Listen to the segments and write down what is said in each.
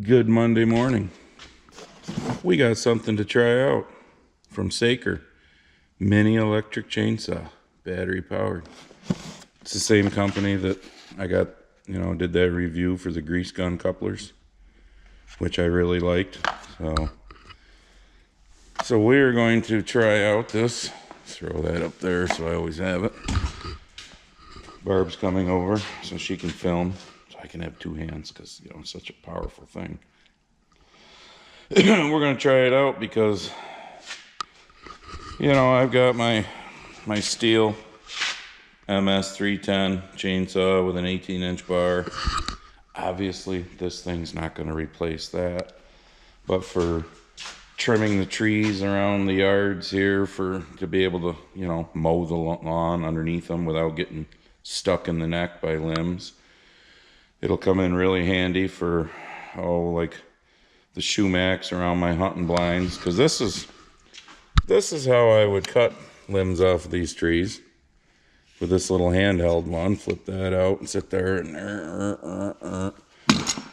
Good Monday morning. We got something to try out from Saker. Mini electric chainsaw, battery powered. It's the same company that I got, did that review for the grease gun couplers, which I really liked. So we're going to try out this. Throw that up there so I always have it. Barb's coming over so she can film. I can have two hands because it's such a powerful thing. We're gonna try it out because I've got my steel MS310 chainsaw with an 18-inch bar. Obviously this thing's not going to replace that, but for trimming the trees around the yards here, to be able to mow the lawn underneath them without getting stuck in the neck by limbs, it'll come in really handy for like the shumacs around my hunting blinds, because this is how I would cut limbs off of these trees with this little handheld one. Flip that out and sit there and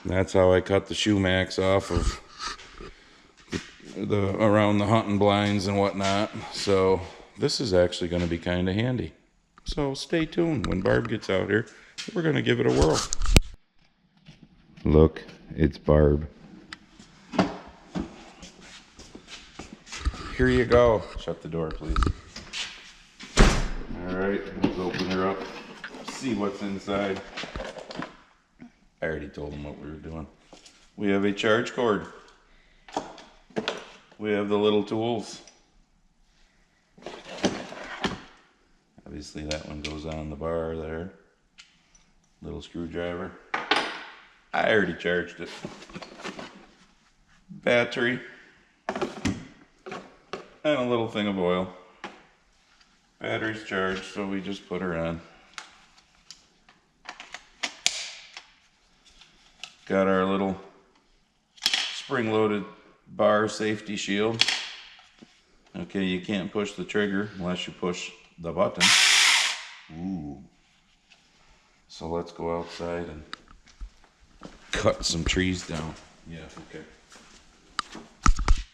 that's how I cut the shumacs off of around the hunting blinds and whatnot. So this is actually going to be kind of handy. So stay tuned. When Barb gets out here, we're going to give it a whirl. Look, it's Barb. Here you go. Shut the door, please. All right, let's open her up. See what's inside. I already told them what we were doing. We have a charge cord. We have the little tools. Obviously that one goes on the bar there. Little screwdriver. I already charged it. Battery. And a little thing of oil. Battery's charged, so we just put her on. Got our little spring-loaded bar safety shield. Okay, you can't push the trigger unless you push the button. Ooh. So let's go outside and cut some trees down. Yeah, okay.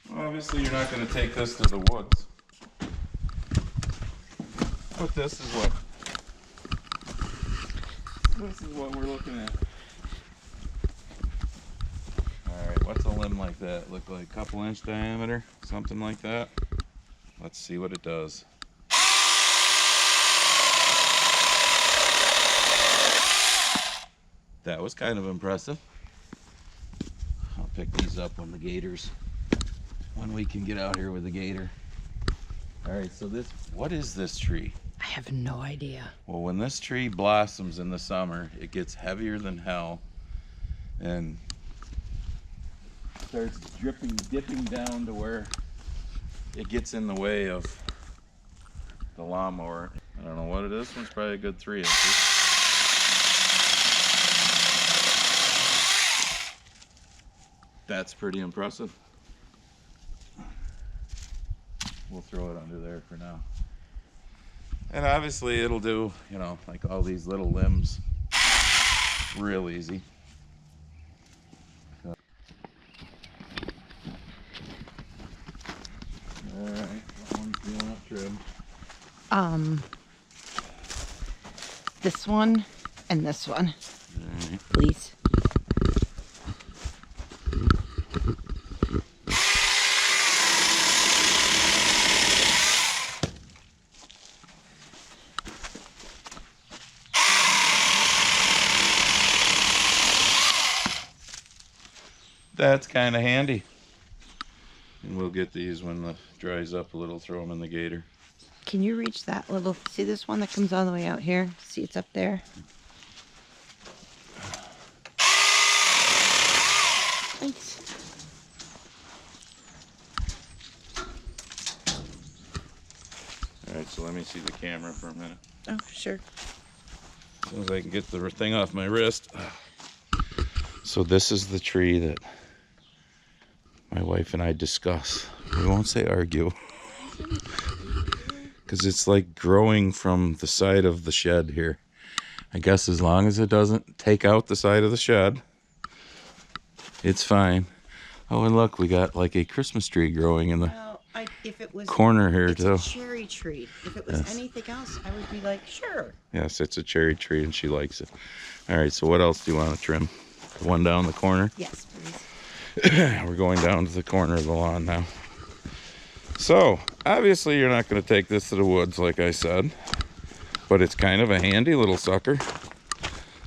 Well, obviously you're not going to take this to the woods. But this is what we're looking at. Alright, what's a limb like that? Look like a couple inch diameter? Something like that? Let's see what it does. That was kind of impressive. I'll pick these up when we can get out here with the gator. Alright, so what is this tree? I have no idea. Well, when this tree blossoms in the summer, it gets heavier than hell and starts dipping down to where it gets in the way of the lawnmower. I don't know what it is. This one's probably a good 3 inches. That's pretty impressive. We'll throw it under there for now. And obviously it'll do, like all these little limbs real easy. So. Alright, that one's feeling up trim. This one and this one. Alright. Please. That's kind of handy. And we'll get these when it dries up a little, throw them in the gator. Can you reach that little, see this one that comes all the way out here? See, it's up there. Thanks. Alright, so let me see the camera for a minute. Oh, sure. As soon as I can get the thing off my wrist. So this is the tree that my wife and I discuss. We won't say argue. Because it's like growing from the side of the shed here. I guess as long as it doesn't take out the side of the shed, It's fine. Oh, and look, we got like a Christmas tree growing in the Well, if it was corner here it's too. a cherry tree. If it was Yes. anything else, I would be like, sure. Yes, it's a cherry tree and she likes it. All right, so what else do you want to trim? The one down the corner? Yes, please. We're going down to the corner of the lawn now. So, obviously you're not going to take this to the woods like I said, but it's kind of a handy little sucker.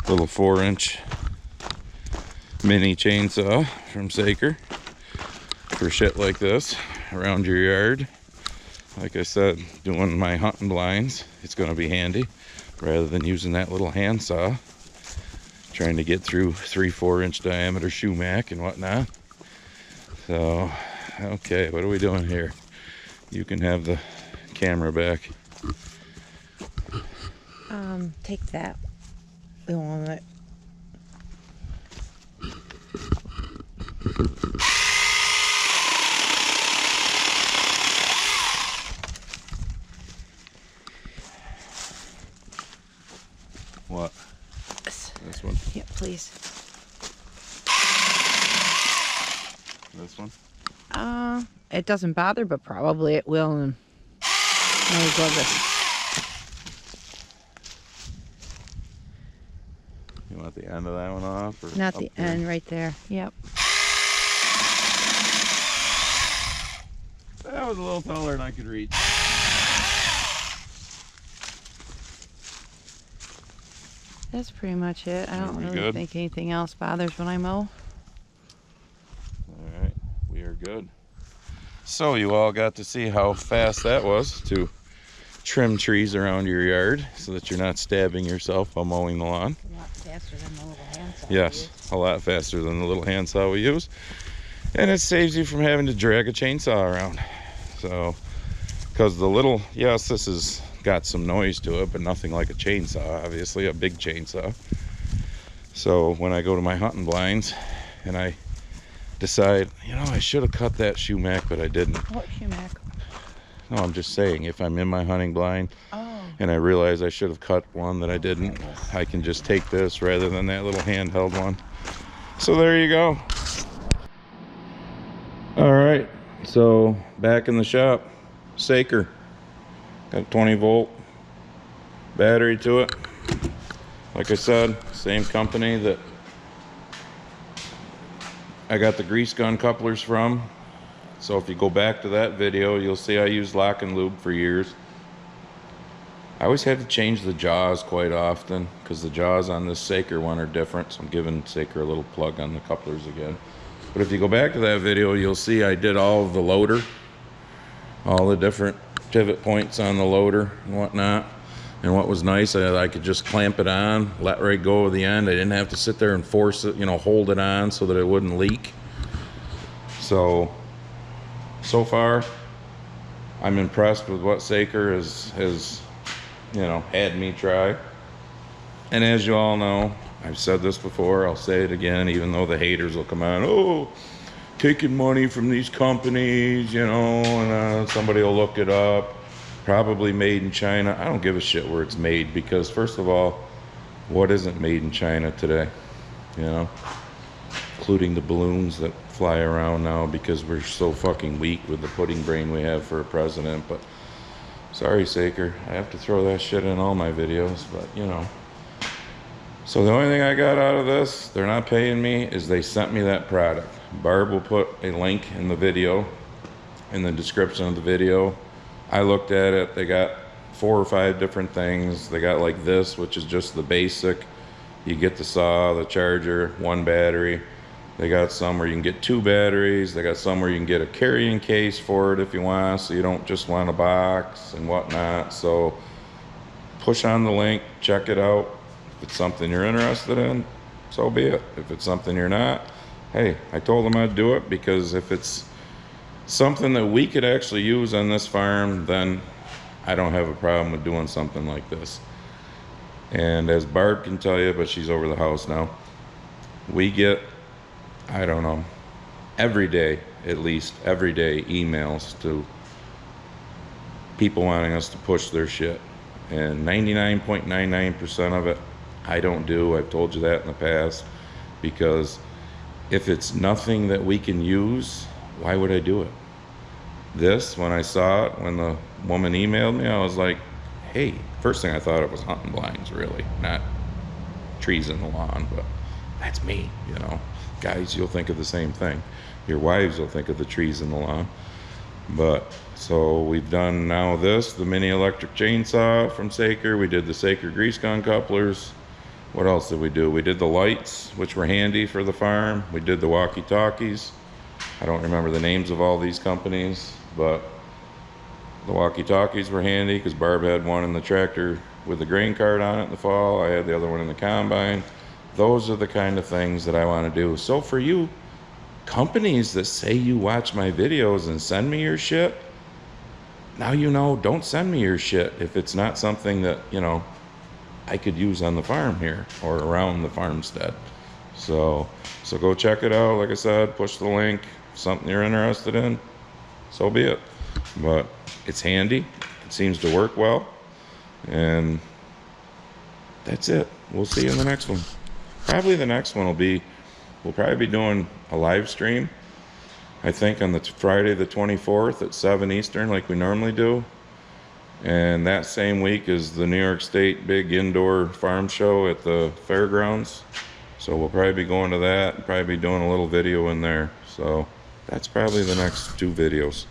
Little 4-inch mini chainsaw from Saker for shit like this around your yard. Like I said, doing my hunting blinds, it's going to be handy rather than using that little handsaw trying to get through 3-4 inch diameter sumac and whatnot. So, okay, what are we doing here? You can have the camera back. Take that. We want it. What? This one? Yeah, please. This one? It doesn't bother, but probably it will. And there we go. You want the end of that one off? Or Not up the here? end, right there. Yep. That was a little taller than I could reach. That's pretty much it. I don't we really good? think anything else bothers when I mow. All right, we are good. So you all got to see how fast that was to trim trees around your yard so that you're not stabbing yourself while mowing the lawn. A lot faster than the little handsaw. Yes, a lot faster than the little handsaw we use. And it saves you from having to drag a chainsaw around. So, because the little, yes, this has got some noise to it, but nothing like a chainsaw, obviously, a big chainsaw. So when I go to my hunting blinds and I decide, you know, I should have cut that sumac, but I didn't. What sumac? No, I'm just saying, if I'm in my hunting blind Oh. and I realize I should have cut one that I didn't, I can just take this rather than that little handheld one. So there you go. All right, so back in the shop, Saker. Got a 20-volt battery to it. Like I said, same company that I got the grease gun couplers from. So if you go back to that video, you'll see I used lock and lube for years. I always had to change the jaws quite often because the jaws on this Saker one are different. So I'm giving Saker a little plug on the couplers again. But if you go back to that video, you'll see I did all of the loader, all the different pivot points on the loader and whatnot. And what was nice, I could just clamp it on, let right go of the end. I didn't have to sit there and force it, you know, hold it on so that it wouldn't leak. So far, I'm impressed with what Saker has, you know, had me try. And as you all know, I've said this before, I'll say it again, even though the haters will come on, oh, taking money from these companies, you know, and somebody will look it up, probably made in China. I don't give a shit where it's made because, first of all, what isn't made in China today, you know, including the balloons that fly around now because we're so fucking weak with the pudding brain we have for a president. But sorry, Saker, I have to throw that shit in all my videos, but you know. So the only thing I got out of this, they're not paying me, is they sent me that product. Barb will put a link in the video, in the description of the video. I looked at it, they got 4 or 5 different things. They got like this, which is just the basic. You get the saw, the charger, 1 battery. They got some where you can get 2 batteries. They got some where you can get a carrying case for it if you want, so you don't just want a box and whatnot. So push on the link, check it out. If it's something you're interested in, so be it. If it's something you're not, hey, I told them I'd do it because if it's something that we could actually use on this farm, then I don't have a problem with doing something like this. And as Barb can tell you, but she's over the house now, we get, I don't know, every day, at least every day, emails to people wanting us to push their shit. And 99.99% of it, I don't do. I've told you that in the past because if it's nothing that we can use, why would I do it? This, when I saw it, when the woman emailed me, I was like, hey, first thing I thought it was hunting blinds, really, not trees in the lawn, but that's me, you know. Guys, you'll think of the same thing. Your wives will think of the trees in the lawn. But so we've done now this, the mini electric chainsaw from Saker. We did the Saker grease gun couplers. What else did we do? We did the lights, which were handy for the farm. We did the walkie-talkies. I don't remember the names of all these companies, but the walkie-talkies were handy because Barb had one in the tractor with the grain cart on it in the fall. I had the other one in the combine. Those are the kind of things that I want to do. So for you companies that say you watch my videos and send me your shit, now you know, don't send me your shit if it's not something that, you know, I could use on the farm here or around the farmstead. So go check it out. Like I said, push the link. Something you're interested in, so be it. But it's handy. It seems to work well. And that's it. We'll see you in the next one. Probably the next one will be, we'll probably be doing a live stream, I think on the Friday the 24th at 7 Eastern like we normally do. And that same week is the New York State big indoor farm show at the fairgrounds. So we'll probably be going to that and probably be doing a little video in there. So that's probably the next 2 videos.